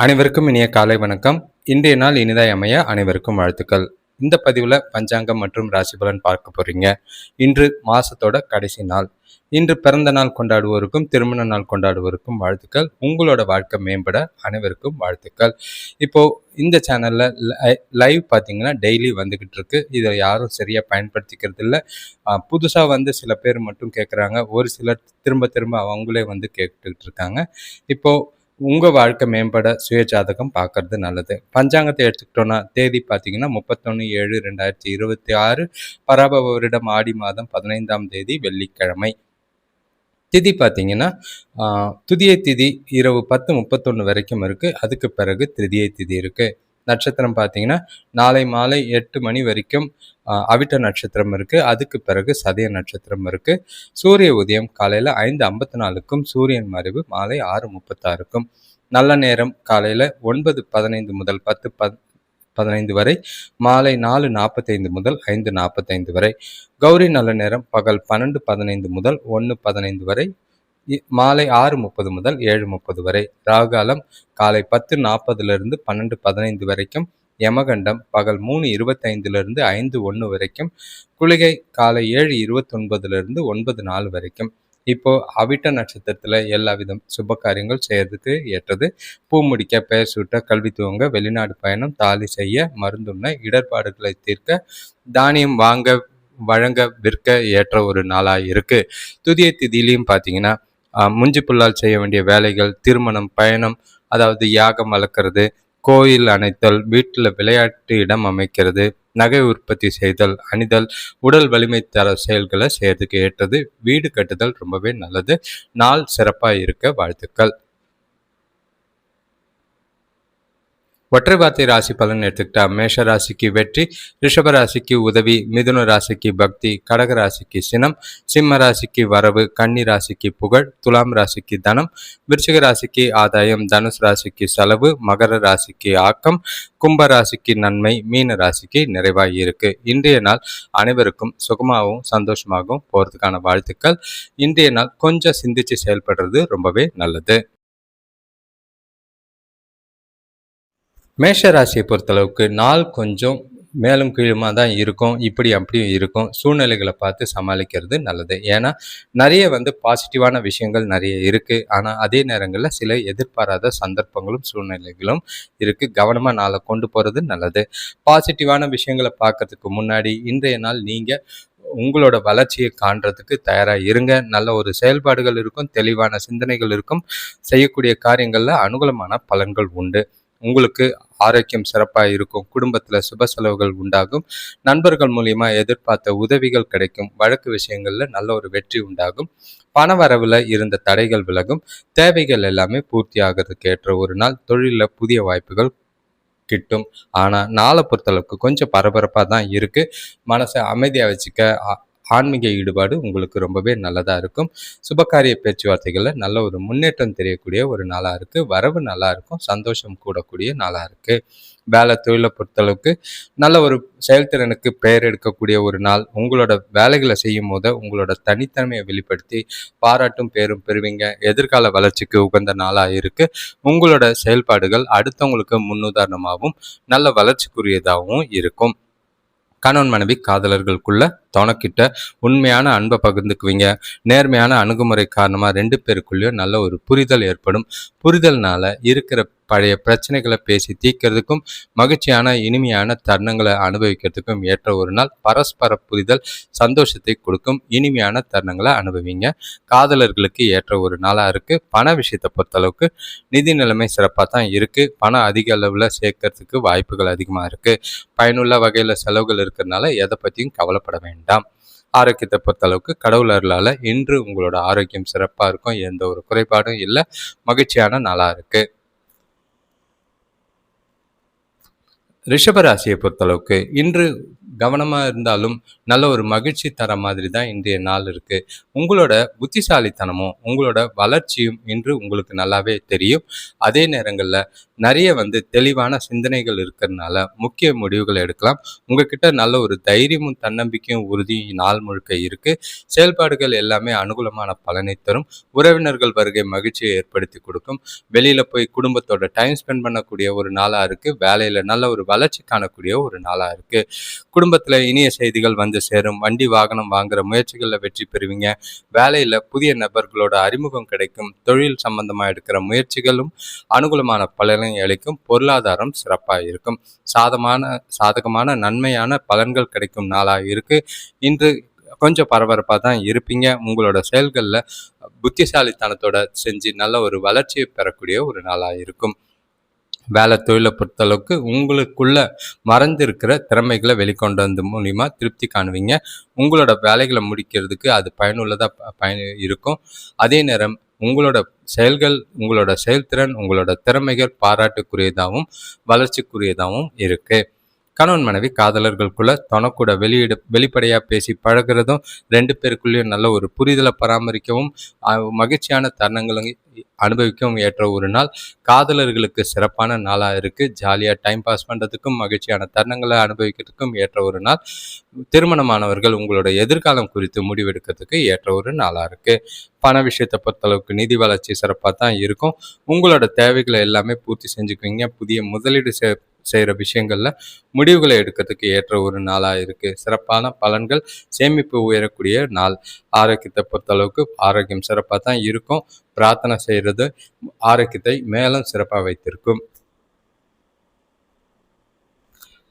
அனைவருக்கும் இனிய காலை வணக்கம். இன்றைய நாள் இனிதாய் அமைய அனைவருக்கும் வாழ்த்துக்கள். இந்த பதிவில் பஞ்சாங்கம் மற்றும் ராசி பலன் பார்க்க போறீங்க. இன்று மாசத்தோட கடைசி நாள். இன்று பிறந்த நாள் கொண்டாடுவோருக்கும் திருமண நாள் கொண்டாடுவோருக்கும் வாழ்த்துக்கள். உங்களோட வாழ்க்கை மேம்பட அனைவருக்கும் வாழ்த்துக்கள். இப்போ இந்த சேனல்ல லைவ் பார்த்தீங்கன்னா டெய்லி வந்துகிட்டு இருக்கு. இதை யாரும் சரியா பயன்படுத்திக்கிறது இல்லை. புதுசாக சில பேர் மட்டும் கேட்குறாங்க. ஒரு சிலர் திரும்ப திரும்ப அவங்களே கேட்டுக்கிட்டு இருக்காங்க. இப்போ உங்கள் வாழ்க்கை மேம்பட சுய ஜாதகம் பார்க்கறது நல்லது. பஞ்சாங்கத்தை எடுத்துக்கிட்டோன்னா தேதி பார்த்தீங்கன்னா 31/7/2026 பராபவ வருடம் ஆடி மாதம் 15ஆம் தேதி வெள்ளிக்கிழமை. திதி பார்த்தீங்கன்னா துதியை திதி இரவு 10:31 வரைக்கும் இருக்குது. அதுக்கு பிறகு திருதியை திதி இருக்குது. நட்சத்திரம் பார்த்தீங்கன்னா நாளை மாலை 8 மணி வரைக்கும் அவிட்ட நட்சத்திரம் இருக்குது. அதுக்கு பிறகு சதய நட்சத்திரம் இருக்குது. சூரிய உதயம் காலையில் 5:54க்கும் சூரியன் மறைவு மாலை 6:36க்கும். நல்ல நேரம் காலையில் 9:15 முதல் 10:15 வரை, மாலை 4:45 முதல் 5:45 வரை. கௌரி நல்ல நேரம் பகல் 12:15 முதல் 1:15 வரை, மாலை 6:30 முதல் 7:30 வரை. ராகாலம் காலை 10:40 12:15 வரைக்கும். யமகண்டம் பகல் 3:25 5:01 வரைக்கும். குளிகை காலை 7:29 9:04 வரைக்கும். இப்போ அவிட்ட நட்சத்திரத்துல எல்லா விதம் சுப காரியங்கள் செய்யறதுக்கு ஏற்றது. பூ முடிக்க, பெயர் சூட்ட, கல்வி துவங்க, வெளிநாடு பயணம், தாலி செய்ய, மருந்துண்ண, இடர்பாடுகளை தீர்க்க, தானியம் வாங்க, வழங்க, விற்க ஏற்ற ஒரு நாளாக இருக்கு. துதிய திதியிலையும் பார்த்தீங்கன்னா முஞ்சி புல்லால் செய்ய வேண்டிய வேலைகள், திருமணம், பயணம், அதாவது யாகம் வளர்க்குறது, கோயில் அணைத்தல், வீட்டில் விளையாட்டு இடம் அமைக்கிறது, நகை உற்பத்தி செய்தல், அணிதல், உடல் வலிமை தர செயல்களை செய்யறதுக்கு ஏற்றது. வீடு கட்டுதல் ரொம்பவே நல்லது. நாள் சிறப்பாக இருக்க வாழ்த்துக்கள். ஒற்றை வார்த்தை ராசி பலன் எடுத்துக்கிட்டா மேஷ ராசிக்கு வெற்றி, ரிஷப ராசிக்கு உதவி, மிதுன ராசிக்கு பக்தி, கடக ராசிக்கு சினம், சிம்ம ராசிக்கு வரவு, கன்னி ராசிக்கு புகழ், துலாம் ராசிக்கு தனம், விருச்சிக ராசிக்கு ஆதாயம், தனுசு ராசிக்கு செலவு, மகர ராசிக்கு ஆக்கம், கும்ப ராசிக்கு நன்மை, மீன ராசிக்கு நிறைவாகி இருக்கு. இன்றைய நாள் அனைவருக்கும் சுகமாகவும் சந்தோஷமாகவும் போறதுக்கான வாழ்த்துக்கள். இன்றைய நாள் கொஞ்சம் சிந்திச்சு செயல்படுறது ரொம்பவே நல்லது. மேஷ ராசியை பொறுத்தளவுக்கு நாள் கொஞ்சம் மேலும் கீழுமாக தான் இருக்கும். இப்படி அப்படியும் இருக்கும். சூழ்நிலைகளை பார்த்து சமாளிக்கிறது நல்லது. ஏன்னா நிறைய பாசிட்டிவான விஷயங்கள் நிறைய இருக்குது. ஆனால் அதே நேரங்களில் சில எதிர்பாராத சந்தர்ப்பங்களும் சூழ்நிலைகளும் இருக்குது. கவனமாக நாளை கொண்டு போகிறது நல்லது. பாசிட்டிவான விஷயங்களை பார்க்கறதுக்கு முன்னாடி இன்றைய நாள் நீங்கள் உங்களோட வளர்ச்சியை காண்றதுக்கு தயாராக இருங்க. நல்ல ஒரு செயல்பாடுகள் இருக்கும், தெளிவான சிந்தனைகள் இருக்கும். செய்யக்கூடிய காரியங்களில் அனுகூலமான பலன்கள் உண்டு. உங்களுக்கு ஆரோக்கியம் சிறப்பாக இருக்கும். குடும்பத்தில் சுப செலவுகள் உண்டாகும். நண்பர்கள் மூலியமா எதிர்பார்த்த உதவிகள் கிடைக்கும். வழக்கு விஷயங்களில் நல்ல ஒரு வெற்றி உண்டாகும். பண வரவில் இருந்த தடைகள் விலகும். தேவைகள் எல்லாமே பூர்த்தி ஆகிறதுக்கு ஏற்ற ஒரு நாள். தொழிலில் புதிய வாய்ப்புகள் கிட்டும். ஆனால் நாளை பொறுத்தளவுக்கு கொஞ்சம் பரபரப்பாக தான் இருக்குது. மனசை அமைதியாக வச்சுக்க ஆன்மீக ஈடுபாடு உங்களுக்கு ரொம்பவே நல்லதாக இருக்கும். சுபகாரிய பேச்சுவார்த்தைகளில் நல்ல ஒரு முன்னேற்றம் தெரியக்கூடிய ஒரு நாளாக இருக்குது. வரவு நல்லா இருக்கும். சந்தோஷம் கூடக்கூடிய நாளாக இருக்குது. வேலை தொழிலை பொறுத்தளவுக்கு நல்ல ஒரு செயல்திறனுக்கு பெயர் எடுக்கக்கூடிய ஒரு நாள். உங்களோட வேலைகளை செய்யும் போது உங்களோட தனித்தன்மையை வெளிப்படுத்தி பாராட்டும் பேரும் பெறுவீங்க. எதிர்கால வளர்ச்சிக்கு உகந்த நாளாக இருக்குது. உங்களோட செயல்பாடுகள் அடுத்தவங்களுக்கு முன்னுதாரணமாகவும் நல்ல வளர்ச்சிக்குரியதாகவும் இருக்கும். கணவன் மனைவி காதலர்களுக்குள்ள தனக்கிட்ட உண்மையான அன்பை பகிர்ந்துக்குவீங்க. நேர்மையான அணுகுமுறை காரணமாக 2 பேருக்குள்ளேயும் நல்ல ஒரு புரிதல் ஏற்படும். புரிதல்னால இருக்கிற பழைய பிரச்சனைகளை பேசி தீர்க்கிறதுக்கும் மகிழ்ச்சியான இனிமையான தருணங்களை அனுபவிக்கிறதுக்கும் ஏற்ற ஒரு நாள். பரஸ்பர புரிதல் சந்தோஷத்தை கொடுக்கும். இனிமையான தருணங்களை அனுபவிங்க. காதலர்களுக்கு ஏற்ற ஒரு நாளாக இருக்குது. பண விஷயத்தை பொறுத்தளவுக்கு நிதி நிலைமை சிறப்பாக தான் இருக்குது. பணம் அதிக அளவில் சேர்க்கறதுக்கு வாய்ப்புகள் அதிகமாக இருக்குது. பயனுள்ள வகையில் செலவுகள் இருக்கிறதுனால எதை பற்றியும் கவலைப்பட வேண்டாம். ஆரோக்கியத்தை பொறுத்தளவுக்கு கடவுள் அருளால் இன்று உங்களோட ஆரோக்கியம் சிறப்பாக இருக்கும். எந்த ஒரு குறைபாடும் இல்லை. மகிழ்ச்சியான நாளாக இருக்குது. ரிஷபராசியை பொறுத்தளவுக்கு இன்று கவனமாக இருந்தாலும் நல்ல ஒரு மகிழ்ச்சி தர மாதிரி தான் இன்றைய நாள் இருக்குது. உங்களோட புத்திசாலித்தனமும் உங்களோட வளர்ச்சியும் இன்று உங்களுக்கு நல்லாவே தெரியும். அதே நேரங்களில் நிறைய தெளிவான சிந்தனைகள் இருக்கிறதுனால முக்கிய முடிவுகள் எடுக்கலாம். உங்ககிட்ட நல்ல ஒரு தைரியமும் தன்னம்பிக்கையும் உறுதியும் நாள் முழுக்க இருக்குது. செயல்பாடுகள் எல்லாமே அனுகூலமான பலனை தரும். உறவினர்கள் வருகை மகிழ்ச்சியை ஏற்படுத்தி கொடுக்கும். வெளியில் போய் குடும்பத்தோட டைம் ஸ்பெண்ட் பண்ணக்கூடிய ஒரு நாளாக இருக்குது. வேலையில் நல்ல ஒரு வளர்ச்சி காணக்கூடிய ஒரு நாளாக இருக்குது. குடும்பத்தில் இனிய செய்திகள் சேரும். வண்டி வாகனம் வாங்குற முயற்சிகளில் வெற்றி பெறுவீங்க. வேலையில் புதிய நபர்களோட அறிமுகம் கிடைக்கும். தொழில் சம்பந்தமாக எடுக்கிற முயற்சிகளும் அனுகூலமான பலனை அளிக்கும். பொருளாதாரம் சிறப்பாக இருக்கும். சாதகமான நன்மையான பலன்கள் கிடைக்கும் நாளாக இருக்கு. இன்று கொஞ்சம் பரபரப்பாக தான் இருப்பீங்க. உங்களோட செயல்களில் புத்திசாலித்தனத்தோட செஞ்சு நல்ல ஒரு வளர்ச்சியை பெறக்கூடிய ஒரு நாளாக இருக்கும். வேலை தொழிலை பொறுத்தளவுக்கு உங்களுக்குள்ள மறைந்திருக்கிற திறமைகளை வெளிக்கொண்டு வந்து மூலிமா திருப்தி காணுவீங்க. உங்களோட வேலைகளை முடிக்கிறதுக்கு அது பயனுள்ளதாக இருக்கும். அதே நேரம் உங்களோட செயல்கள், உங்களோட செயல்திறன், உங்களோட திறமைகள் பாராட்டுக்குரியதாகவும் வளர்ச்சிக்குரியதாகவும் இருக்குது. கணவன் மனைவி காதலர்களுக்குள்ள தனக்கூட வெளிப்படையாக பேசி பழகிறதும் 2 பேருக்குள்ளேயும் நல்ல ஒரு புரிதலை பராமரிக்கவும் மகிழ்ச்சியான தருணங்களை அனுபவிக்கவும் ஏற்ற ஒரு நாள். காதலர்களுக்கு சிறப்பான நாளாக இருக்குது. ஜாலியாக டைம் பாஸ் பண்ணுறதுக்கும் மகிழ்ச்சியான தருணங்களை அனுபவிக்கிறதுக்கும் ஏற்ற ஒரு நாள். திருமணமானவர்கள் உங்களோட எதிர்காலம் குறித்து முடிவெடுக்கிறதுக்கு ஏற்ற ஒரு நாளாக இருக்குது. பண விஷயத்தை பொறுத்தளவுக்கு நிதி வளர்ச்சி சிறப்பாக தான் இருக்கும். உங்களோட தேவைகளை எல்லாமே பூர்த்தி செஞ்சுக்குவீங்க. புதிய முதலீடு செய்கிற விஷயங்களில் முடிவுகளை எடுக்கிறதுக்கு ஏற்ற ஒரு நாளாக இருக்குது. சிறப்பான பலன்கள், சேமிப்பு உயரக்கூடிய நாள். ஆரோக்கியத்தை பொறுத்தளவுக்கு ஆரோக்கியம் சிறப்பாக தான் இருக்கும். பிரார்த்தனை செய்கிறது ஆரோக்கியத்தை மேலும் சிறப்பாக வைத்திருக்கும்.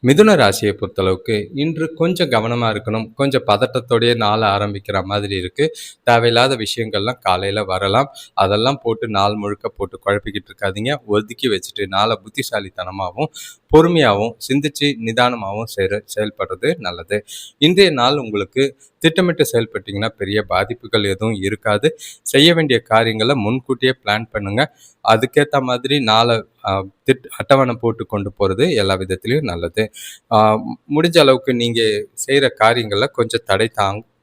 மிதுன ராசியை பொறுத்தளவுக்கு இன்று கொஞ்சம் கவனமாக இருக்கணும். கொஞ்சம் பதட்டத்தோடைய நாளை ஆரம்பிக்கிற மாதிரி இருக்குது. தேவையில்லாத விஷயங்கள்லாம் காலையில் வரலாம். அதெல்லாம் போட்டு நாள் முழுக்க போட்டு குழப்பிக்கிட்டு இருக்காதீங்க. ஒதுக்கி வச்சுட்டு நாளை புத்திசாலித்தனமாகவும் பொறுமையாகவும் சிந்திச்சு நிதானமாகவும் செயல்படுறது நல்லது. இன்றைய நாள் உங்களுக்கு திட்டமிட்டு செயல்பட்டிங்கன்னா பெரிய பாதிப்புகள் எதுவும் இருக்காது. செய்ய வேண்டிய காரியங்களை முன்கூட்டியே பிளான் பண்ணுங்கள். அதுக்கேற்ற மாதிரி நாளை அட்டவணை போட்டு கொண்டு போகிறது எல்லா விதத்துலேயும் நல்லது. முடிஞ்ச அளவுக்கு நீங்கள் செய்கிற காரியங்களில் கொஞ்சம்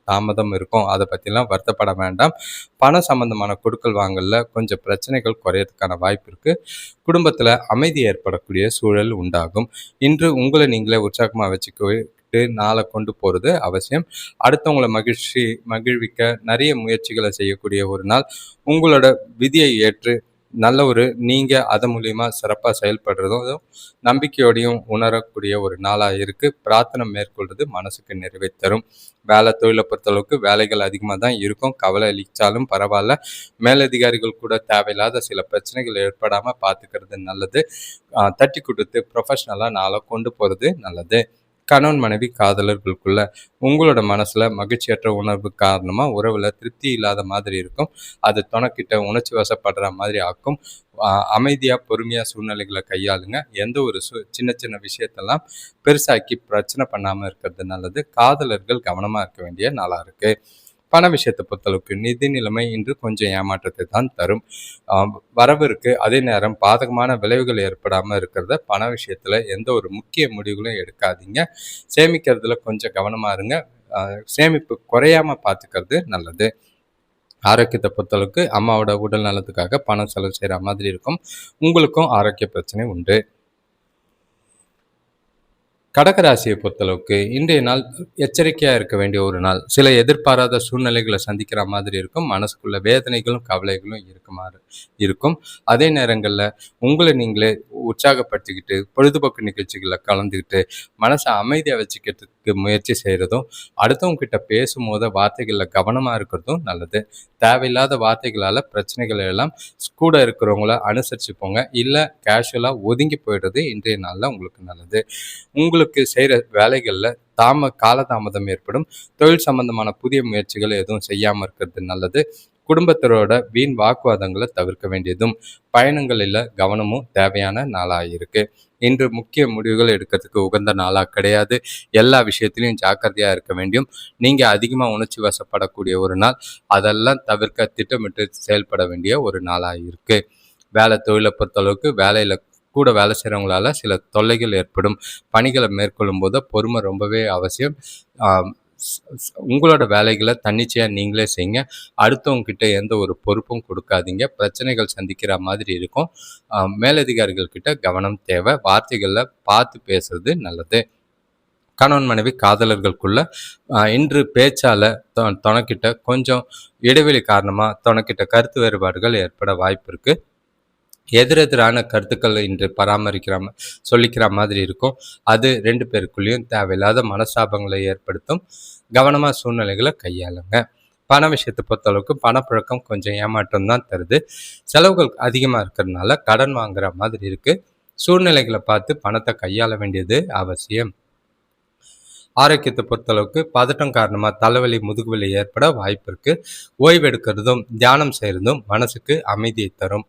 தாமதம் இருக்கும். அதை பற்றிலாம் வருத்தப்பட வேண்டாம். பணம் சம்பந்தமான கொடுக்கல் வாங்கல கொஞ்சம் பிரச்சனைகள் குறையறதுக்கான வாய்ப்பு இருக்குது. குடும்பத்தில் அமைதி ஏற்படக்கூடிய சூழல் உண்டாகும். இன்று உங்களை நீங்களே உற்சாகமாக வச்சுக்கிட்டு நாளை கொண்டு போகிறது அவசியம். அடுத்தவங்களை மகிழ்விக்க நிறைய முயற்சிகளை செய்யக்கூடிய ஒரு நாள். உங்களோட விதியை ஏற்று நல்ல ஒரு நீங்கள் அது மூலிமா சிறப்பாக செயல்படுறதும் நம்பிக்கையோடையும் உணரக்கூடிய ஒரு நாளாக இருக்குது. பிரார்த்தனை மேற்கொள்வது மனசுக்கு நிறைவை தரும். வேலை தொழிலை பொறுத்தளவுக்கு வேலைகள் அதிகமாக தான் இருக்கும். கவலை அளித்தாலும் பரவாயில்ல. மேலதிகாரிகள் கூட தேவையில்லாத சில பிரச்சனைகள் ஏற்படாமல் பார்த்துக்கிறது நல்லது. தட்டி கொடுத்து ப்ரொஃபஷ்னலாக நாளை கொண்டு போகிறது நல்லது. கணவன் மனைவி காதலர்களுக்குள்ள உங்களோட மனசில் மகிழ்ச்சியற்ற உணர்வு காரணமாக உறவில் திருப்தி இல்லாத மாதிரி இருக்கும். அது துணைக்கிட்ட உணர்ச்சி வசப்படுற மாதிரி ஆக்கும். அமைதியாக பொறுமையாக சூழ்நிலைகளை கையாளுங்க. எந்த ஒரு சின்ன சின்ன விஷயத்தெல்லாம் பெருசாக்கி பிரச்சனை பண்ணாமல் இருக்கிறது நல்லது. காதலர்கள் கவனமாக இருக்க வேண்டிய நாளாக இருக்குது. பண விஷயத்தை பொறுத்தளவுக்கு நிதி நிலைமை இன்று கொஞ்சம் ஏமாற்றத்தை தான் தரும். வரவு இருக்குது. அதே நேரம் பாதகமான விளைவுகள் ஏற்படாமல் இருக்கிறத பண விஷயத்தில் எந்த ஒரு முக்கிய முடிவுகளும் எடுக்காதீங்க. சேமிக்கிறதுல கொஞ்சம் கவனமாக இருங்க. சேமிப்பு குறையாமல் பார்த்துக்கிறது நல்லது. ஆரோக்கியத்தை பொறுத்தளவுக்கு அம்மாவோட உடல் நலத்துக்காக பணம் செலவு செய்கிற மாதிரி இருக்கும். உங்களுக்கும் ஆரோக்கிய பிரச்சனை உண்டு. கடகராசியை பொறுத்தளவுக்கு இன்றைய நாள் எச்சரிக்கையாக இருக்க வேண்டிய ஒரு நாள். சில எதிர்பாராத சூழ்நிலைகளை சந்திக்கிற மாதிரி இருக்கும். மனசுக்குள்ள வேதனைகளும் கவலைகளும் இருக்கும். அதே நேரங்களில் உங்களை நீங்களே உற்சாகப்படுத்திக்கிட்டு பொழுதுபோக்கு நிகழ்ச்சிகளில் கலந்துக்கிட்டு மனசை அமைதியாக வச்சுக்கிறதுக்கு முயற்சி செய்கிறதும், அடுத்தவங்க கிட்ட பேசும்போது வார்த்தைகளில் கவனமாக இருக்கிறதும் நல்லது. தேவையில்லாத வார்த்தைகளால் பிரச்சனைகள் எல்லாம் கூட இருக்கிறவங்கள அனுசரித்து போங்க. இல்லை கேஷுவலாக ஒதுங்கி போயிடுறது இன்றைய நாளில் உங்களுக்கு நல்லது. உங்களுக்கு செய்கிற வேலைகளில் காலதாமதம் ஏற்படும். தொழில் சம்பந்தமான புதிய முயற்சிகள் எதுவும் செய்யாமல் இருக்கிறது நல்லது. குடும்பத்தரோட வீண் வாக்குவாதங்களை தவிர்க்க வேண்டியதும் பயணங்களில் கவனமும் தேவையான நாளாக இருக்கு. இன்று முக்கிய முடிவுகள் எடுக்கிறதுக்கு உகந்த நாளாக கிடையாது. எல்லா விஷயத்திலையும் ஜாக்கிரதையாக இருக்க வேண்டும். நீங்கள் அதிகமாக உணர்ச்சி வசப்படக்கூடிய ஒரு நாள். அதெல்லாம் தவிர்க்க திட்டமிட்டு செயல்பட வேண்டிய ஒரு நாளாக இருக்குது. வேலை தொழிலை பொறுத்தளவுக்கு வேலையில் கூட வேலை செய்கிறவங்களால சில தொல்லைகள் ஏற்படும். பணிகளை மேற்கொள்ளும் போது பொறுமை ரொம்பவே அவசியம். உங்களோட வேலைகளை தன்னிச்சையாக நீங்களே செய்யுங்க. அடுத்தவங்க கிட்ட எந்த ஒரு பொறுப்பும் கொடுக்காதீங்க. பிரச்சனைகள் சந்திக்கிற மாதிரி இருக்கும். மேலதிகாரிகள் கிட்ட கவனம் தேவை. வார்த்தைகளில் பார்த்து பேசுறது நல்லது. கணவன் மனைவி காதலர்களுக்குள்ள இன்று பேச்சால் துணைக்கிட்ட கொஞ்சம் இடைவெளி காரணமாக துணைக்கிட்ட கருத்து வேறுபாடுகள் ஏற்பட வாய்ப்பு இருக்குது. எதிரெதிரான கருத்துக்கள் இன்று சொல்லிக்கிற மாதிரி இருக்கும். அது 2 பேருக்குள்ளேயும் தேவையில்லாத மனஸ்தாபங்களை ஏற்படுத்தும். கவனமாக சூழ்நிலைகளை கையாளுங்க. பண விஷயத்தை பொறுத்தளவுக்கு பணப்புழக்கம் கொஞ்சம் ஏமாற்றம் தான் தருது. செலவுகள் அதிகமாக இருக்கிறதுனால கடன் வாங்குற மாதிரி இருக்குது. சூழ்நிலைகளை பார்த்து பணத்தை கையாள வேண்டியது அவசியம். ஆரோக்கியத்தை பொறுத்தளவுக்கு பதட்டம் காரணமாக தலைவலி முதுகுவலி ஏற்பட வாய்ப்பு இருக்குது. ஓய்வு எடுக்கிறதும் தியானம் செய்கிறதும் மனசுக்கு அமைதியை தரும்.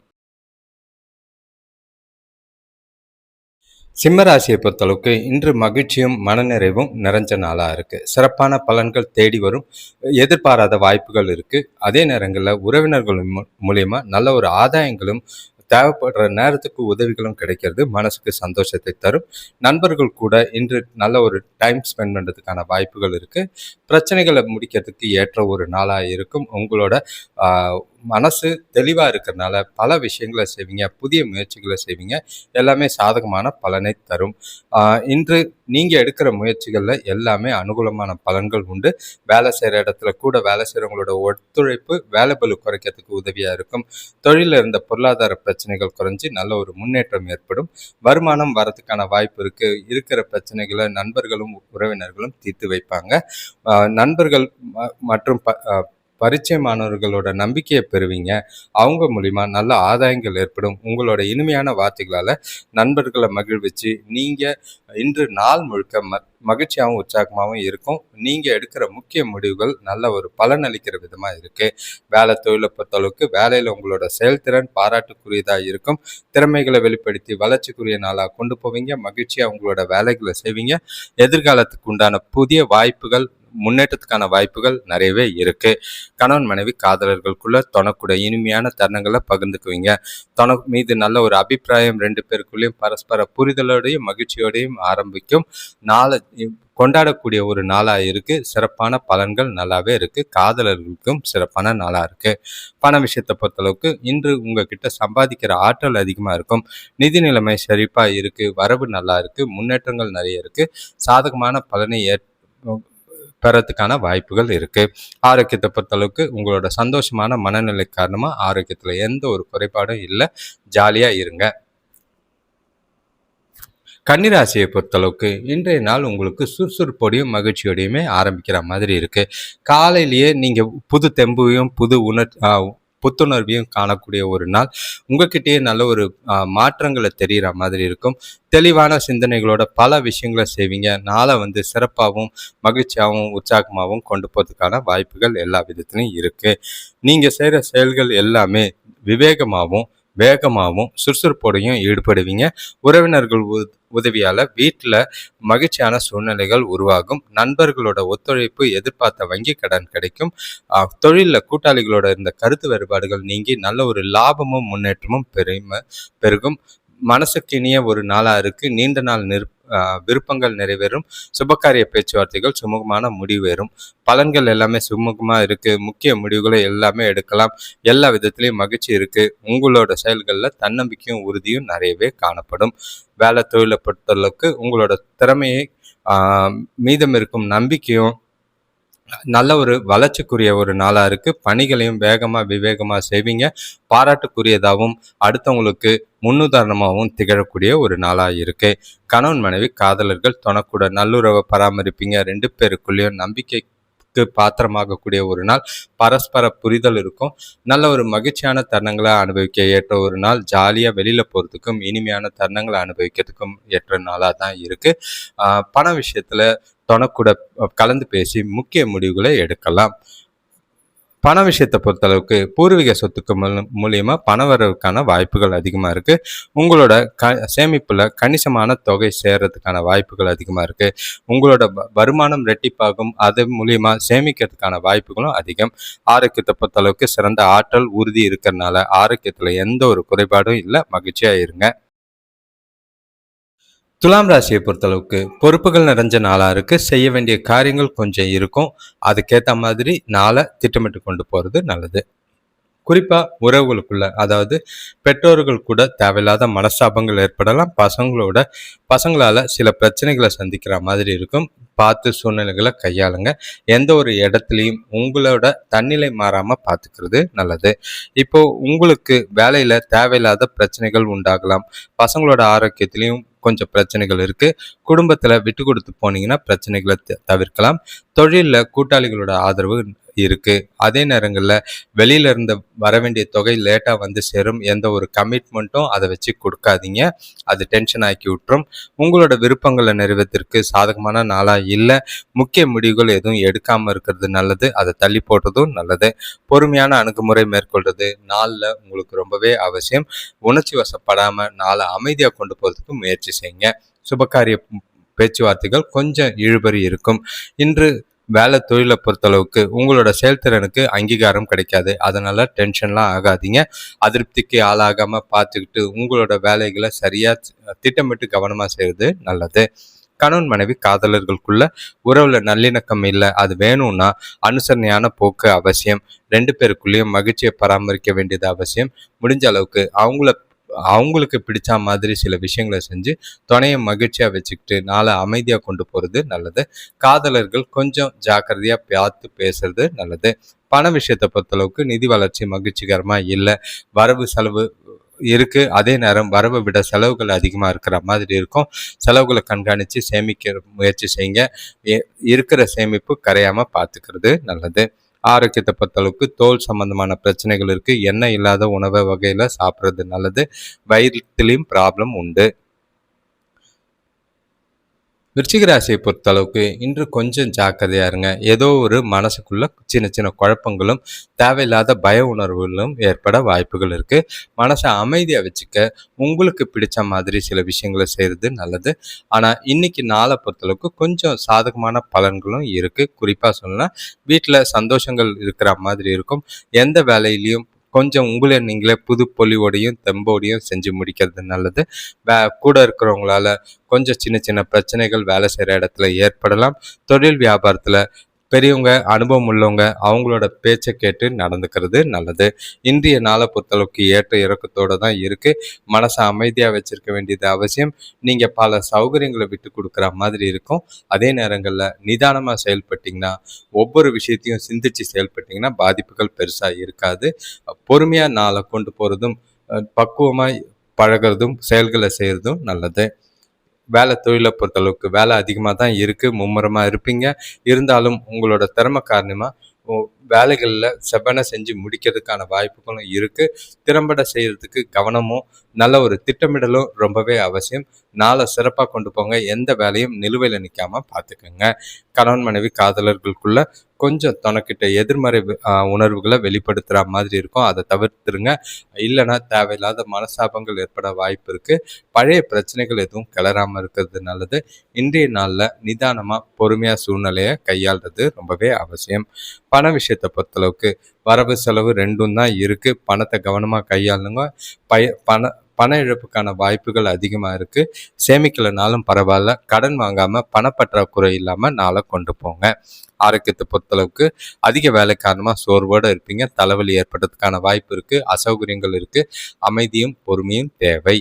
சிம்மராசியை பொறுத்தளவுக்கு இன்று மகிழ்ச்சியும் மனநிறைவும் நிறைஞ்ச நாளாக இருக்குது. சிறப்பான பலன்கள் தேடி வரும். எதிர்பாராத வாய்ப்புகள் இருக்குது. அதே நேரங்களில் உறவினர்கள் மூலயமா நல்ல ஒரு ஆதாயங்களும் தேவைப்படுற நேரத்துக்கு உதவிகளும் கிடைக்கிறது. மனசுக்கு சந்தோஷத்தை தரும். நண்பர்கள் கூட இன்று நல்ல ஒரு டைம் ஸ்பெண்ட் பண்ணுறதுக்கான வாய்ப்புகள் இருக்குது. பிரச்சனைகளை முடிக்கிறதுக்கு ஏற்ற ஒரு நாளாக இருக்கும். உங்களோட மனசு தெளிவாக இருக்கிறதுனால பல விஷயங்களை செய்வீங்க. புதிய முயற்சிகளை செய்வீங்க. எல்லாமே சாதகமான பலனை தரும். இன்று நீங்கள் எடுக்கிற முயற்சிகளில் எல்லாமே அனுகூலமான பலன்கள் உண்டு. வேலை செய்கிற இடத்துல கூட வேலை செய்கிறவங்களோட ஒத்துழைப்பு வேலை பளு குறைக்கிறதுக்கு உதவியாக இருக்கும். தொழிலில் இருந்த பொருளாதார பிரச்சனைகள் குறைஞ்சி நல்ல ஒரு முன்னேற்றம் ஏற்படும். வருமானம் வரதுக்கான வாய்ப்பு இருக்குது. இருக்கிற பிரச்சனைகளை நண்பர்களும் உறவினர்களும் தீர்த்து வைப்பாங்க. நண்பர்கள் மற்றும் பரிச்சயமானவர்களோட நம்பிக்கையை பெறுவீங்க. அவங்க மூலிமா நல்ல ஆதாயங்கள் ஏற்படும். உங்களோட இனிமையான வார்த்தைகளால் நண்பர்களை மகிழ்விச்சு நீங்கள் இன்று நாள் முழுக்க மகிழ்ச்சியாகவும் உற்சாகமாகவும் இருக்கும். நீங்கள் எடுக்கிற முக்கிய முடிவுகள் நல்ல ஒரு பலன் அளிக்கிற விதமாக இருக்குது. வேலை தொழிலை பொறுத்தளவுக்கு வேலையில் உங்களோட செயல்திறன் பாராட்டுக்குரியதாக இருக்கும். திறமைகளை வெளிப்படுத்தி வளர்ச்சிக்குரிய நாளாக கொண்டு போவீங்க. மகிழ்ச்சியாக உங்களோட வேலைகளை செய்வீங்க. எதிர்காலத்துக்கு உண்டான புதிய வாய்ப்புகள் முன்னேற்றத்துக்கான வாய்ப்புகள் நிறையவே இருக்கு. கணவன் மனைவி காதலர்களுக்குள்ள தொணக்கூட இனிமையான தருணங்களை பகிர்ந்துக்குவீங்க. தொணக்கு மீது நல்ல ஒரு அபிப்பிராயம் 2 பேருக்குள்ளேயும் பரஸ்பர புரிதலோடையும் மகிழ்ச்சியோடையும் ஆரம்பிக்கும். நாளை கொண்டாடக்கூடிய ஒரு நாளாக இருக்குது. சிறப்பான பலன்கள் நல்லாவே இருக்குது. காதலர்களுக்கும் சிறப்பான நாளாக இருக்குது. பண விஷயத்தை பொறுத்தளவுக்கு இன்று உங்ககிட்ட சம்பாதிக்கிற ஆற்றல் அதிகமாக இருக்கும். நிதி நிலைமை செழிப்பாக இருக்குது. வரவு நல்லா இருக்குது. முன்னேற்றங்கள் நிறைய இருக்குது. சாதகமான பலனை பெறத்துக்கான வாய்ப்புகள் இருக்குது. ஆரோக்கியத்தை பொறுத்தளவுக்கு உங்களோட சந்தோஷமான மனநிலை காரணமாக ஆரோக்கியத்தில் எந்த ஒரு குறைபாடும் இல்லை. ஜாலியாக இருங்க. கன்னிராசியை பொறுத்தளவுக்கு இன்றைய நாள் உங்களுக்கு சுறுசுறுப்போடையும் மகிழ்ச்சியோடையுமே ஆரம்பிக்கிற மாதிரி இருக்குது. காலையிலேயே நீங்கள் புது தெம்பையும் புத்துணர்வையும் காணக்கூடிய ஒரு நாள். உங்ககிட்டயே நல்ல ஒரு மாற்றங்களை தெரிகிற மாதிரி இருக்கும். தெளிவான சிந்தனைகளோட பல விஷயங்களை செய்வீங்க. நாளை சிறப்பாகவும் மகிழ்ச்சியாகவும் உற்சாகமாகவும் கொண்டு போகிறதுக்கான வாய்ப்புகள் எல்லா விதத்துலையும் இருக்குது. நீங்கள் செய்கிற செயல்கள் எல்லாமே விவேகமாகவும் வேகமாகவும் சுறுசுறுப்போடையும் ஈடுபடுவீங்க. உறவினர்கள் உதவியால் வீட்டில் மகிழ்ச்சியான சூழ்நிலைகள் உருவாகும். நண்பர்களோட ஒத்துழைப்பு எதிர்பார்த்த வங்கி கடன் கிடைக்கும். தொழிலில் கூட்டாளிகளோட இருந்த கருத்து வேறுபாடுகள் நீங்கி நல்ல ஒரு லாபமும் முன்னேற்றமும் பெருகும். மனசுக்கு இனிய ஒரு நாளாக இருக்குது. நீண்ட நாள் விருப்பங்கள் நிறைவேறும். சுபகாரிய பேச்சுவார்த்தைகள் சுமூகமான முடிவேறும். பலன்கள் எல்லாமே சுமூகமாக இருக்குது. முக்கிய முடிவுகளை எல்லாமே எடுக்கலாம். எல்லா விதத்துலேயும் மகிழ்ச்சி இருக்குது. உங்களோட செயல்களில் தன்னம்பிக்கையும் உறுதியும் நிறையவே காணப்படும். வேலை தொழிலை பொறுத்தளவுக்கு உங்களோட திறமையை மீதம் இருக்கும் நம்பிக்கையும் நல்ல ஒரு வளர்ச்சிக்குரிய ஒரு நாளாக இருக்குது. பணிகளையும் வேகமாக விவேகமாக செய்வீங்க. பாராட்டுக்குரியதாகவும் அடுத்தவங்களுக்கு முன்னுதாரணமாகவும் திகழக்கூடிய ஒரு நாளாக இருக்குது. கணவன் மனைவி காதலர்கள் தொணக்கூட நல்லுறவை பராமரிப்பீங்க. 2 பேருக்குள்ளேயும் நம்பிக்கைக்கு பாத்திரமாகக்கூடிய ஒரு நாள். பரஸ்பர புரிதல் இருக்கும். நல்ல ஒரு மகிழ்ச்சியான தருணங்களை அனுபவிக்க ஏற்ற ஒரு நாள். ஜாலியாக வெளியில் போகிறதுக்கும் இனிமையான தருணங்களை அனுபவிக்கிறதுக்கும் ஏற்ற நாளாக தான் இருக்குது. பண விஷயத்தில் தொணக்கூட கலந்து பேசி முக்கிய முடிவுகளை எடுக்கலாம். பண விஷயத்தை பொறுத்தளவுக்கு பூர்வீக சொத்துக்கு மூலியமா பண வரவுக்கான வாய்ப்புகள் அதிகமாக இருக்குது. உங்களோட சேமிப்பில் கணிசமான தொகை சேர்றதுக்கான வாய்ப்புகள் அதிகமாக இருக்குது. உங்களோட வருமானம் ரெட்டிப்பாகும். அது மூலியமா சேமிக்கிறதுக்கான வாய்ப்புகளும் அதிகம். ஆரோக்கியத்தை பொறுத்தளவுக்கு சிறந்த ஆற்றல் உறுதி இருக்கிறதுனால ஆரோக்கியத்தில் எந்த ஒரு குறைபாடும் இல்லை. மகிழ்ச்சியாக இருங்க. துலாம் ராசியை பொறுத்தளவுக்கு பொறுப்புகள் நிறைஞ்ச நாளா இருக்கு. செய்ய வேண்டிய காரியங்கள் கொஞ்சம் இருக்கும். அதுக்கேத்த மாதிரி நாளை திட்டமிட்டு கொண்டு போறது நல்லது. குறிப்பா உறவுகளுக்குள்ள, அதாவது பெற்றோர்கள் கூட தேவையில்லாத மனஸ்தாபங்கள் ஏற்படலாம். பசங்களால சில பிரச்சனைகளை சந்திக்கிற மாதிரி இருக்கும். பார்த்து சூழ்நிலைகளை கையாளுங்க. எந்த ஒரு இடத்துலையும் உங்களோட தன்னிலை மாறாம பார்த்துக்கிறது நல்லது. இப்போ உங்களுக்கு வேலையில தேவையில்லாத பிரச்சனைகள் உண்டாகலாம். பசங்களோட ஆரோக்கியத்திலையும் கொஞ்சம் பிரச்சனைகள் இருக்கு. குடும்பத்துல விட்டு கொடுத்து போனீங்கன்னா பிரச்சனைகளை தவிர்க்கலாம். தொழில்ல கூட்டாளிகளோட ஆதரவு இருக்கு. அதே நேரங்கள்ல வெளியில இருந்து வர வேண்டிய தொகை லேட்டா வந்து சேரும். எந்த ஒரு கமிட்மெண்ட்டும் அதை வச்சு கொடுக்காதீங்க. அது டென்ஷன் ஆக்கி விட்டுரும். உங்களோட விருப்பங்களை நிறைவேற்றற்கு சாதகமான நாளா இல்லை. முக்கிய முடிவுகள் எதுவும் எடுக்காம இருக்கிறது நல்லது. அதை தள்ளி போடுறதும் நல்லது. பொறுமையான அணுகுமுறை மேற்கொள்றது நாளில் உங்களுக்கு ரொம்பவே அவசியம். உணர்ச்சி வசப்படாம நாளை அமைதியாக கொண்டு போறதுக்கு முயற்சி செய்யுங்க. சுபகாரிய பேச்சுவார்த்தைகள் கொஞ்சம் இழுபறி இருக்கும். இன்று வேலை தொழிலை பொறுத்தளவுக்கு உங்களோட செயல்திறனுக்கு அங்கீகாரம் கிடைக்காது. அதனால டென்ஷன்லாம் ஆகாதீங்க. அதிருப்திக்கு ஆளாகாம பார்த்துக்கிட்டு உங்களோட வேலைகளை சரியா திட்டமிட்டு கவனமா செய்வது நல்லது. கணவன் மனைவி காதலர்களுக்குள்ள உறவுல நல்லிணக்கம் இல்லை, அது வேணும்னா அனுசரணையான போக்கு அவசியம். 2 பேருக்குள்ளேயும் மகிழ்ச்சியை பராமரிக்க வேண்டியது அவசியம். முடிஞ்ச அளவுக்கு அவங்களுக்கு பிடிச்ச மாதிரி சில விஷயங்களை செஞ்சு துணையை மகிழ்ச்சியா வச்சுக்கிட்டு நாளை அமைதியா கொண்டு போறது நல்லது. காதலர்கள் கொஞ்சம் ஜாக்கிரதையா பார்த்து பேசுறது நல்லது. பண விஷயத்தை பொறுத்தளவுக்கு நிதி வளர்ச்சி மகிழ்ச்சிகரமா இல்லை. வரவு செலவு இருக்கு. அதே நேரம் வரவை விட செலவுகள் அதிகமா இருக்கிற மாதிரி இருக்கும். செலவுகளை கண்காணிச்சு சேமிக்க முயற்சி செய்யுங்க. இருக்கிற சேமிப்பு கரையாம பார்த்துக்கிறது நல்லது. ஆரோக்கியத்தை பொறுத்தளவுக்கு தோல் சம்பந்தமான பிரச்சனைகள் இருக்கு. எண்ணெய் இல்லாத உணவு வகையில சாப்பிட்றது நல்லது. வயிற்றுலையும் ப்ராப்ளம் உண்டு. விருச்சிக ராசியை பொறுத்தளவுக்கு இன்று கொஞ்சம் ஜாக்கிரதையா இருங்க. ஏதோ ஒரு மனசுக்குள்ள சின்ன சின்ன குழப்பங்களும் தேவையில்லாத பய உணர்வுகளும் ஏற்பட வாய்ப்புகள் இருக்கு. மனசை அமைதியா வச்சுக்க உங்களுக்கு பிடிச்ச மாதிரி சில விஷயங்களை செய்யறது நல்லது. ஆனா இன்னைக்கு நாளை பொறுத்தளவுக்கு கொஞ்சம் சாதகமான பலன்களும் இருக்கு. குறிப்பா சொல்லலாம், வீட்டுல சந்தோஷங்கள் இருக்கிற மாதிரி இருக்கும். எந்த வேலையிலையும் கொஞ்சம் உங்களை நீங்களே புது பொலிவோடையும் தெம்போடையும் செஞ்சு முடிக்கிறது நல்லது. கூட இருக்கிறவங்களால கொஞ்சம் சின்ன சின்ன பிரச்சனைகள் வேலை செய்கிற இடத்துல ஏற்படலாம். தொழில் வியாபாரத்தில் பெரியவங்க, அனுபவம் உள்ளவங்க அவங்களோட பேச்சை கேட்டு நடந்துக்கிறது நல்லது. இன்றைய நாளை பொறுத்தளவுக்கு ஏற்ற இறக்கத்தோடு தான் இருக்குது. மனசை அமைதியாக வச்சிருக்க வேண்டியது அவசியம். நீங்கள் பல சௌகரியங்களை விட்டு கொடுக்குற மாதிரி இருக்கும். அதே நேரங்களில் நிதானமாக செயல்பட்டிங்கன்னா, ஒவ்வொரு விஷயத்தையும் சிந்திச்சு செயல்பட்டிங்கன்னா பாதிப்புகள் பெருசாக இருக்காது. பொறுமையாக நாளை கொண்டு போகிறதும் பக்குவமாக பழகிறதும் செயல்களை செய்கிறதும் நல்லது. வேலை தொழிலை பொறுத்தளவுக்கு வேலை அதிகமாக தான் இருக்குது. மும்முரமாக இருப்பீங்க. இருந்தாலும் உங்களோட திறமை காரணமாக வேலைகளில் செவ்வன செஞ்சு முடிக்கிறதுக்கான வாய்ப்புகளும் இருக்குது. திறம்பட செய்கிறதுக்கு கவனமும் நல்ல ஒரு திட்டமிடலும் ரொம்பவே அவசியம். நாளை சிறப்பாக கொண்டு போங்க. எந்த வேலையும் நிலுவையில் நிற்காம பார்த்துக்கோங்க. கணவன் மனைவி காதலர்களுக்குள்ள கொஞ்சம் தனக்கிட்ட எதிர்மறை உணர்வுகளை வெளிப்படுத்துகிற மாதிரி இருக்கும். அதை தவிர்த்துருங்க. இல்லைன்னா தேவையில்லாத மனசாபங்கள் ஏற்பட வாய்ப்பு இருக்குது. பழைய பிரச்சனைகள் எதுவும் கிளறாமல் இருக்கிறது நல்லது. இன்றைய நாளில் நிதானமாக பொறுமையாக சூழ்நிலையை கையாளுறது ரொம்பவே அவசியம். பண விஷயத்தை பொறுத்தளவுக்கு வரவு செலவு ரெண்டும் தான் இருக்குது. பணத்தை கவனமாக கையாளுங்க. பண இழப்புக்கான வாய்ப்புகள் அதிகமாக இருக்குது. சேமிக்கலைனாலும் பரவாயில்ல, கடன் வாங்காமல் பணப்பற்றாக்குறை இல்லாமல் நாளை கொண்டு போங்க. ஆரோக்கியத்தை பொறுத்தளவுக்கு அதிக வேலை காரணமாக சோர்வோடு இருப்பீங்க. தலைவலி ஏற்படுறதுக்கான வாய்ப்பு இருக்குது. அசௌகரியங்கள் இருக்குது. அமைதியும் பொறுமையும் தேவை.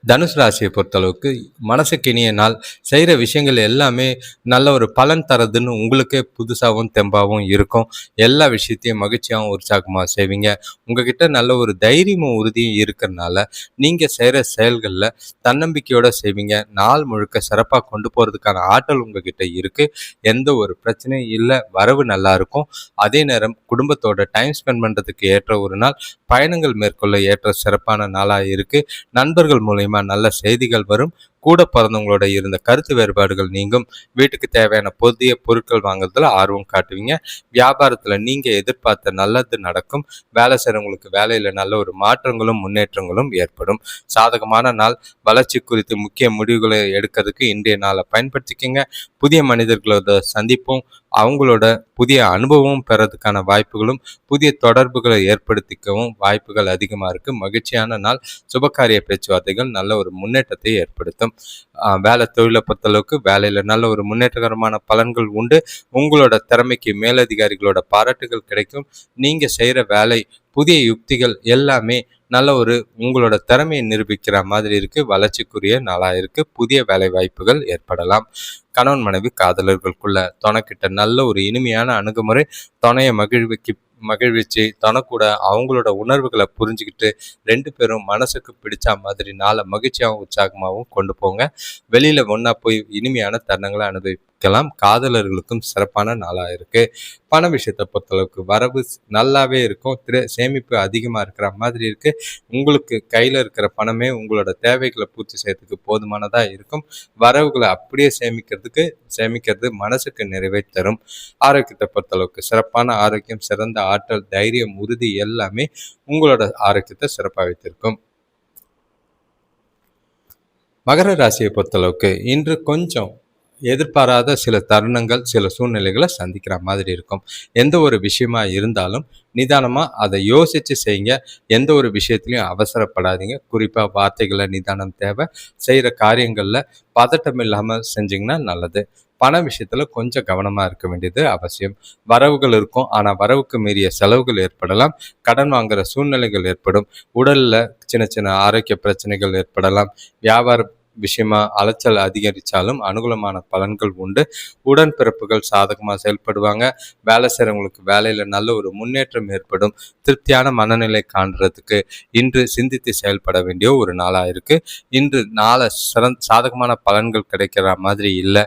தனுசு ராசியை பொறுத்தளவுக்கு மனசுக்கு இனிய நாள். செய்கிற விஷயங்கள் எல்லாமே நல்ல ஒரு பலன் தரதுன்னு உங்களுக்கே புதுசாகவும் தெம்பாகவும் இருக்கும். எல்லா விஷயத்தையும் மகிழ்ச்சியாகவும் உற்சாகமாக செய்வீங்க. உங்ககிட்ட நல்ல ஒரு தைரியமும் உறுதியும் இருக்கிறதுனால நீங்கள் செய்கிற செயல்களில் தன்னம்பிக்கையோடு செய்வீங்க. நாள் முழுக்க சிறப்பாக கொண்டு போகிறதுக்கான ஆற்றல் உங்ககிட்ட இருக்குது. எந்த ஒரு பிரச்சனையும் இல்லை. வரவு நல்லா இருக்கும். அதே நேரம் குடும்பத்தோட டைம் ஸ்பெண்ட் பண்ணுறதுக்கு ஏற்ற ஒரு நாள். பயணங்கள் மேற்கொள்ள ஏற்ற சிறப்பான நாளாக இருக்குது. நண்பர்கள் மூலயமா நல்ல செய்திகள் வரும். கூட பிறந்தவங்களோட இருந்த கருத்து வேறுபாடுகள் நீங்கும். வீட்டுக்கு தேவையான புதிய பொருட்கள் வாங்குறதுல ஆர்வம் காட்டுவீங்க. வியாபாரத்துல நீங்க எதிர்பார்த்த நல்லது நடக்கும். வேலை செய்றவங்களுக்கு வேலையில நல்ல ஒரு மாற்றங்களும் முன்னேற்றங்களும் ஏற்படும். சாதகமான நாள். வளர்ச்சி குறித்து முக்கிய முடிவுகளை எடுக்கிறதுக்கு இன்றைய நாளை பயன்படுத்திக்கங்க. புதிய மனிதர்களோட சந்திப்பும் அவங்களோட புதிய அனுபவம் பெறதுக்கான வாய்ப்புகளும் புதிய தொடர்புகளை ஏற்படுத்திக்கவும் வாய்ப்புகள் அதிகமாக இருக்குது. மகிழ்ச்சியான நாள். சுபகாரிய பேச்சுவார்த்தைகள் நல்ல ஒரு முன்னேற்றத்தை ஏற்படுத்தும். வேலை தொழிலை பொறுத்தளவுக்கு வேலையில் நல்ல ஒரு முன்னேற்றகரமான பலன்கள் உண்டு. உங்களோட திறமைக்கு மேலதிகாரிகளோட பாராட்டுகள் கிடைக்கும். நீங்கள் செய்கிற வேலை புதிய யுக்திகள் எல்லாமே நல்ல ஒரு உங்களோட திறமையை நிரூபிக்கிற மாதிரி இருக்கு. வளர்ச்சிக்குரிய நாளாக இருக்கு. புதிய வேலை வாய்ப்புகள் ஏற்படலாம். கணவன் மனைவி காதலர்களுக்குள்ள துணைக்கிட்ட நல்ல ஒரு இனிமையான அணுகுமுறை, துணையை மகிழ்விச்சு தனக்கூட அவங்களோட உணர்வுகளை புரிஞ்சுக்கிட்டு 2 பேரும் மனசுக்கு பிடிச்ச மாதிரி நாளை மகிழ்ச்சியாகவும் உற்சாகமாகவும் கொண்டு போங்க. வெளியில் ஒன்றா போய் இனிமையான தருணங்களை அனுபவிக்கலாம். காதலர்களுக்கும் சிறப்பான நாளாக இருக்குது. பண விஷயத்தை பொறுத்தளவுக்கு வரவு நல்லாவே இருக்கும். சேமிப்பு அதிகமாக இருக்கிற மாதிரி இருக்குது. உங்களுக்கு கையில் இருக்கிற பணமே உங்களோட தேவைகளை பூர்த்தி செய்யறதுக்கு போதுமானதாக இருக்கும். வரவுகளை அப்படியே சேமிக்கிறது மனசுக்கு நிறைவை தரும். ஆரோக்கியத்தை பொறுத்தளவுக்கு சிறப்பான ஆரோக்கியம், சிறந்த ஆற்றல், தைரியம், உறுதி எல்லாமே உங்களோட ஆரோக்கியத்தை சிறப்பாக வைத்திருக்கும். மகர ராசியை பொறுத்தளவுக்கு இன்று கொஞ்சம் எதிர்பாராத சில தருணங்கள், சில சூழ்நிலைகளை சந்திக்கிற மாதிரி இருக்கும். எந்த ஒரு விஷயமா இருந்தாலும் நிதானமாக அதை யோசித்து செய்யுங்க. எந்த ஒரு விஷயத்துலையும் அவசரப்படாதீங்க. குறிப்பாக வார்த்தைகளை நிதானம் தேவை. செய்கிற காரியங்களில் பதட்டம் இல்லாமல் செஞ்சிங்கன்னா நல்லது. பண விஷயத்தில் கொஞ்சம் கவனமாக இருக்க வேண்டியது அவசியம். வரவுகள் இருக்கும், ஆனால் வரவுக்கு மீறிய செலவுகள் ஏற்படலாம். கடன் வாங்குகிற சூழ்நிலைகள் ஏற்படும். உடலில் சின்ன சின்ன ஆரோக்கிய பிரச்சனைகள் ஏற்படலாம். வியாபார விஷயமா அலைச்சல் அதிகரித்தாலும் அனுகூலமான பலன்கள் உண்டு. உடன்பிறப்புகள் சாதகமாக செயல்படுவாங்க. வேலை செய்கிறவங்களுக்கு வேலையில் நல்ல ஒரு முன்னேற்றம் ஏற்படும். திருப்தியான மனநிலை காண்றதுக்கு இன்று சிந்தித்து செயல்பட வேண்டிய ஒரு நாளாக இருக்குது. இன்று நாளை சாதகமான பலன்கள் கிடைக்கிற மாதிரி இல்லை.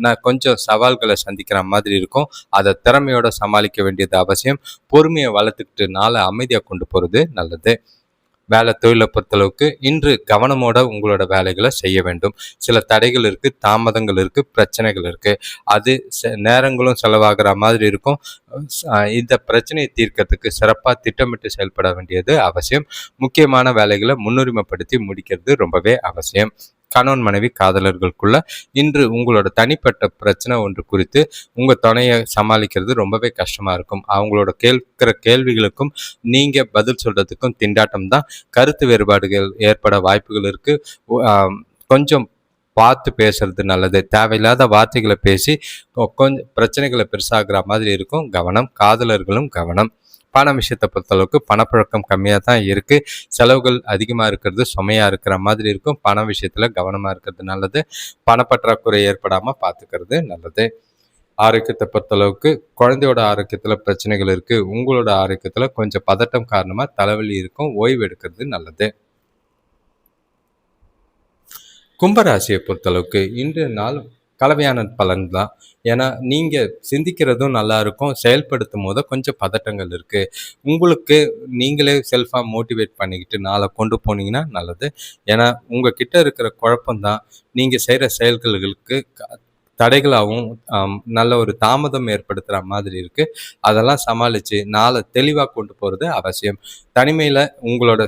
நான் கொஞ்சம் சவால்களை சந்திக்கிற மாதிரி இருக்கும். அதை திறமையோட சமாளிக்க வேண்டியது அவசியம். பொறுமையை வளர்த்துக்கிட்டு நாளை அமைதியாக கொண்டு போகிறது நல்லது. வேலை தொழிலை பொறுத்தளவுக்கு இன்று கவனமோட உங்களோட வேலைகளை செய்ய வேண்டும். சில தடைகள் இருக்குது, தாமதங்கள் இருக்குது, பிரச்சனைகள் இருக்குது. அது நேரங்களும் செலவாகிற மாதிரி இருக்கும். இந்த பிரச்சனையை தீர்க்கறதுக்கு சிறப்பாக திட்டமிட்டு செயல்பட வேண்டியது அவசியம். முக்கியமான வேலைகளை முன்னுரிமைப்படுத்தி முடிக்கிறது ரொம்பவே அவசியம். கணவன் மனைவி காதலர்களுக்குள்ள இன்று உங்களோட தனிப்பட்ட பிரச்சனை ஒன்று குறித்து உங்கள் துணையை சமாளிக்கிறது ரொம்பவே கஷ்டமாக இருக்கும். அவங்களோட கேட்கிற கேள்விகளுக்கும் நீங்கள் பதில் சொல்கிறதுக்கும் திண்டாட்டம் தான். கருத்து வேறுபாடுகள் ஏற்பட வாய்ப்புகள் இருக்குது. கொஞ்சம் பார்த்து பேசுறது நல்லது. தேவையில்லாத வார்த்தைகளை பேசி கொஞ்சம் பிரச்சனைகளை பெருசாகிற மாதிரி இருக்கும். கவனம். காதலர்களும் கவனம். பண விஷயத்தை பொறுத்தளவுக்கு பணப்புழக்கம் கம்மியாக தான் இருக்குது. செலவுகள் அதிகமாக இருக்கிறது சுமையாக இருக்கிற மாதிரி இருக்கும். பண விஷயத்தில் கவனமாக இருக்கிறது நல்லது. பணப்பற்றாக்குறை ஏற்படாமல் பார்த்துக்கிறது நல்லது. ஆரோக்கியத்தை பொறுத்தளவுக்கு குழந்தையோட ஆரோக்கியத்தில் பிரச்சனைகள் இருக்குது. உங்களோட ஆரோக்கியத்தில் கொஞ்சம் பதட்டம் காரணமாக தலைவலி இருக்கும். ஓய்வு எடுக்கிறது நல்லது. கும்பராசியை பொறுத்தளவுக்கு இன்றைய நாள் கலவையான பலன் தான். ஏன்னா நீங்கள் சிந்திக்கிறதும் நல்லா இருக்கும். செயல்படுத்தும் போது கொஞ்சம் பதட்டங்கள் இருக்குது. உங்களுக்கு நீங்களே செல்ஃபாக மோட்டிவேட் பண்ணிக்கிட்டு நாளை கொண்டு போனீங்கன்னா நல்லது. ஏன்னா உங்ககிட்ட இருக்கிற குழப்பம்தான் நீங்கள் செய்கிற செயல்களுக்கு தடைகளாகவும் நல்ல ஒரு தாமதம் ஏற்படுத்துகிற மாதிரி இருக்குது. அதெல்லாம் சமாளித்து நாளை தெளிவாக கொண்டு போகிறது அவசியம். தனிமையில் உங்களோட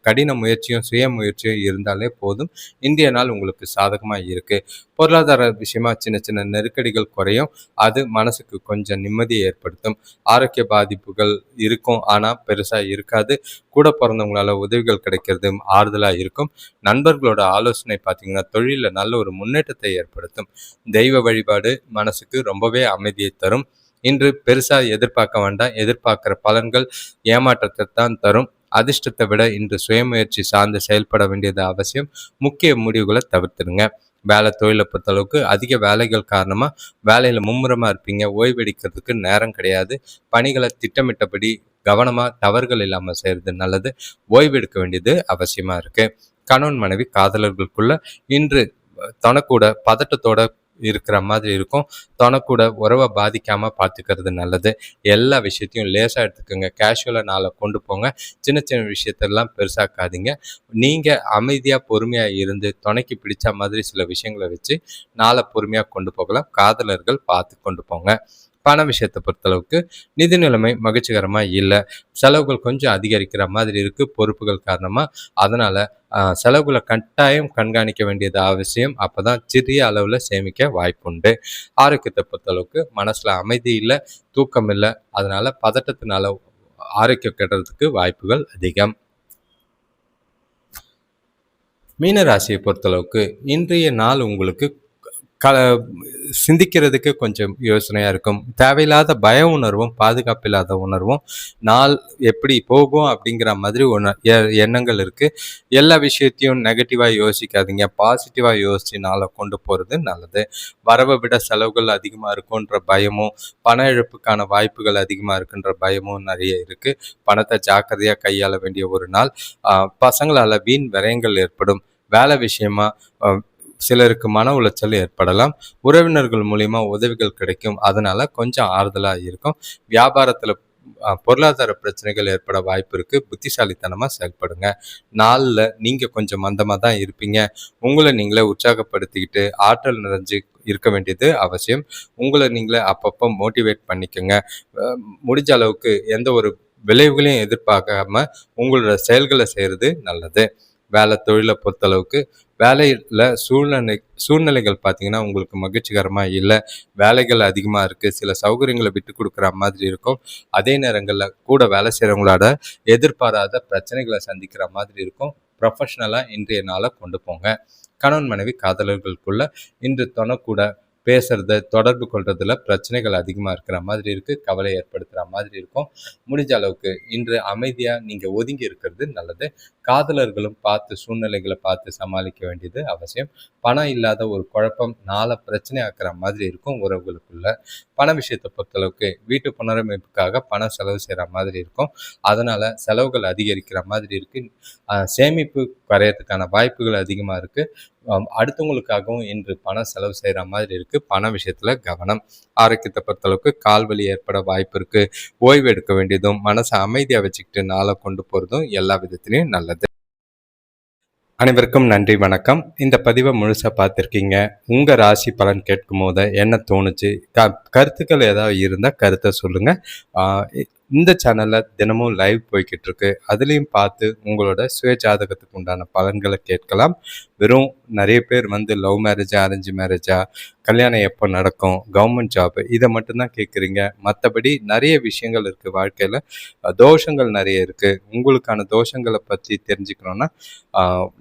கடின முயற்சியும் சுய முயற்சியும் இருந்தாலே போதும். இந்திய நாள் உங்களுக்கு சாதகமாக இருக்குது. பொருளாதார விஷயமா சின்ன சின்ன நெருக்கடிகள் குறையும். அது மனசுக்கு கொஞ்சம் நிம்மதியை ஏற்படுத்தும். ஆரோக்கிய பாதிப்புகள் இருக்கும், ஆனால் பெருசாக இருக்காது. கூட பிறந்தவங்களால உதவிகள் கிடைக்கிறது ஆறுதலாக இருக்கும். நண்பர்களோட ஆலோசனை பார்த்தீங்கன்னா தொழிலில் நல்ல ஒரு முன்னேற்றத்தை ஏற்படுத்தும். தெய்வ வழிபாடு மனசுக்கு ரொம்பவே அமைதியை தரும். இன்று பெருசாக எதிர்பார்க்க வேண்டாம். எதிர்பார்க்குற பலன்கள் ஏமாற்றத்தை தான் தரும். அதிர்ஷ்டத்தை விட இன்று சுயமுயற்சி சார்ந்து செயல்பட வேண்டியது அவசியம். முக்கிய முடிவுகளை தவிர்த்துடுங்க. வேலை தொழிலை பொறுத்தளவுக்கு அதிக வேலைகள் காரணமாக வேலையில் மும்முரமாக இருப்பீங்க. ஓய்வெடுக்கிறதுக்கு நேரம் கிடையாது. பணிகளை திட்டமிட்டபடி கவனமாக தவறுகள் இல்லாமல் செய்கிறது நல்லது. ஓய்வெடுக்க வேண்டியது அவசியமாக இருக்குது. கணவன் மனைவி காதலர்களுக்குள்ள இன்று தனக்கூட பதட்டத்தோட இருக்கிற மாதிரி இருக்கும். தனக்கூட உறவை பாதிக்காமல் பார்த்துக்கிறது நல்லது. எல்லா விஷயத்தையும் லேசாக எடுத்துக்கோங்க. கேஷுவலாக நாளை கொண்டு போங்க. சின்ன சின்ன விஷயத்தெல்லாம் பெருசாக்காதீங்க. நீங்கள் அமைதியாக பொறுமையாக இருந்து துணைக்கு பிடிச்ச மாதிரி சில விஷயங்களை வச்சு நாளை பொறுமையாக கொண்டு போகலாம். காதலர்கள் பார்த்து கொண்டு போங்க. பண விஷயத்தை பொறுத்தளவுக்கு நிதி நிலைமை மகிழ்ச்சிகரமாக இல்லை. செலவுகள் கொஞ்சம் அதிகரிக்கிற மாதிரி இருக்குது பொறுப்புகள் காரணமாக. அதனால் செலவுகளை கட்டாயம் கண்காணிக்க வேண்டியது அவசியம். அப்போ தான் சிறிய அளவில் சேமிக்க வாய்ப்புண்டு. ஆரோக்கியத்தை பொறுத்தளவுக்கு மனசில் அமைதி இல்லை, தூக்கம் இல்லை. அதனால் பதட்டத்தினால ஆரோக்கியம் கெடுறதுக்கு வாய்ப்புகள் அதிகம். மீன ராசியை பொறுத்தளவுக்கு இன்றைய நாள் உங்களுக்கு க சிந்திக்கிறதுக்கு கொஞ்சம் யோசனையாக இருக்கும். தேவையில்லாத பய உணர்வும் பாதுகாப்பு இல்லாத உணர்வும் நாள் எப்படி போகும் அப்படிங்கிற மாதிரி எண்ணங்கள் இருக்குது. எல்லா விஷயத்தையும் நெகட்டிவாக யோசிக்காதீங்க, பாசிட்டிவாக யோசித்து நாளை கொண்டு போகிறது நல்லது. வரவை விட செலவுகள் அதிகமாக இருக்குன்ற பயமும், பண இழப்புக்கான வாய்ப்புகள் அதிகமாக இருக்குன்ற பயமும் நிறைய இருக்குது. பணத்தை ஜாக்கிரதையாக கையாள வேண்டிய ஒரு நாள். பசங்களால் வீண் விரயங்கள் ஏற்படும். வேலை விஷயமா சிலருக்கு மன உளைச்சல் ஏற்படலாம். உறவினர்கள் மூலிமா உதவிகள் கிடைக்கும். அதனால கொஞ்சம் ஆறுதலாக இருக்கும். வியாபாரத்தில் பொருளாதார பிரச்சனைகள் ஏற்பட வாய்ப்பு இருக்குது. புத்திசாலித்தனமாக செயல்படுங்க. நாளில் நீங்கள் கொஞ்சம் மந்தமாக தான் இருப்பீங்க. உங்களை நீங்களே உற்சாகப்படுத்திக்கிட்டு ஆற்றல் நிறைஞ்சு இருக்க வேண்டியது அவசியம். உங்களை நீங்களே அப்பப்போ மோட்டிவேட் பண்ணிக்கோங்க. முடிஞ்ச அளவுக்கு எந்த ஒரு விளைவுகளையும் எதிர்பார்க்காம உங்களோட செயல்களை செய்கிறது நல்லது. வேலை தொழிலை பொறுத்தளவுக்கு வேலையில் சூழ்நிலைகள் பார்த்தீங்கன்னா உங்களுக்கு மகிழ்ச்சிகரமாக இல்லை. வேலைகள் அதிகமாக இருக்குது. சில சௌகரியங்களை விட்டு கொடுக்குற மாதிரி இருக்கும். அதே நேரங்களில் கூட வேலை செய்கிறவங்களோட எதிர்பாராத பிரச்சனைகளை சந்திக்கிற மாதிரி இருக்கும். ப்ரொஃபஷ்னலாக இன்றைய நாளை கொண்டு போங்க. கணவன் மனைவி காதலர்களுக்குள்ள இன்று தொணக்கூட பேசுறது, தொடர்பு கொள்றதுல பிரச்சனைகள் அதிகமாக இருக்கிற மாதிரி இருக்குது. கவலை ஏற்படுத்துகிற மாதிரி இருக்கும். முடிஞ்ச அளவுக்கு இன்று அமைதியாக நீங்கள் ஒதுங்கி இருக்கிறது நல்லது. காதலர்களும் சூழ்நிலைகளை பார்த்து சமாளிக்க வேண்டியது அவசியம். பணம் இல்லாத ஒரு குழப்பம் நாளை பிரச்சனை ஆக்குற மாதிரி இருக்கும் உறவுகளுக்குள்ள. பண விஷயத்தை பொறுத்தளவுக்கு வீட்டு புனரமைப்புக்காக பணம் செலவு செய்கிற மாதிரி இருக்கும். அதனால் செலவுகள் அதிகரிக்கிற மாதிரி இருக்குது. சேமிப்பு குறையறதுக்கான வாய்ப்புகள் அதிகமாக இருக்குது. அடுத்தவங்களுக்காகவும் இன்று பணம் செலவு செய்கிற மாதிரி இருக்குது. பண விஷயத்தில் கவனம். ஆரோக்கியத்தை பொறுத்தளவுக்கு கால்வலி ஏற்பட வாய்ப்பு இருக்குது. ஓய்வு எடுக்க வேண்டியதும் மனசை அமைதியாக வச்சுக்கிட்டு நாளை கொண்டு போகிறதும் எல்லா விதத்துலையும் நல்லது. அனைவருக்கும் நன்றி, வணக்கம். இந்த பதிவை முழுசாக பார்த்துருக்கீங்க. உங்கள் ராசி பலன் கேட்கும் போது என்ன தோணுச்சு, கருத்துக்கள் ஏதாவது இருந்தால் கருத்தை சொல்லுங்கள். இந்த சேனலில் தினமும் லைவ் போய்கிட்டு இருக்கு. அதுலேயும் பார்த்து உங்களோட சுய ஜாதகத்துக்கு உண்டான பலன்களை கேட்கலாம். வெறும் நிறைய பேர் லவ் மேரேஜா, அரேஞ்ச் மேரேஜா, கல்யாணம் எப்போ நடக்கும், கவர்மெண்ட் ஜாப், இதை மட்டும்தான் கேட்குறீங்க. மற்றபடி நிறைய விஷயங்கள் இருக்குது வாழ்க்கையில். தோஷங்கள் நிறைய இருக்குது. உங்களுக்கான தோஷங்களை பற்றி தெரிஞ்சுக்கணுன்னா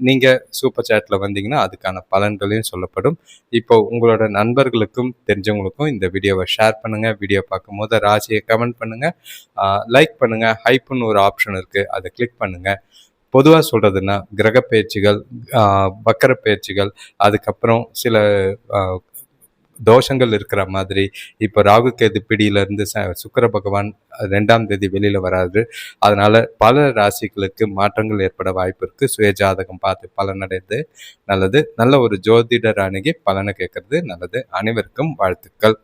நீங்கள் சூப்பர் சேட்டில் வந்தீங்கன்னா அதுக்கான பலன்களையும் சொல்லப்படும். இப்போ உங்களோட நண்பர்களுக்கும் தெரிஞ்சவங்களுக்கும் இந்த வீடியோவை ஷேர் பண்ணுங்கள். வீடியோ பார்க்கும் போது ராசியை கமெண்ட் பண்ணுங்கள், லைக் பண்ணுங்கள். ஹைப்புன்னு ஒரு ஆப்ஷன் இருக்குது, அதை கிளிக் பண்ணுங்கள். பொதுவாக சொல்கிறதுன்னா கிரக பயிற்சிகள், வக்கர பயிற்சிகள், அதுக்கப்புறம் சில தோஷங்கள் இருக்கிற மாதிரி. இப்போ ராகு கேது பிடியிலேருந்து சுக்கிர பகவான் 2ஆம் தேதி வெளியில் வராது. அதனால் பல ராசிகளுக்கு மாற்றங்கள் ஏற்பட வாய்ப்பு இருக்குது. சுய ஜாதகம் பார்த்து பலனடைந்து நல்லது. நல்ல ஒரு ஜோதிடர் அணுகி பலனை கேட்கறது நல்லது. அனைவருக்கும் வாழ்த்துக்கள்.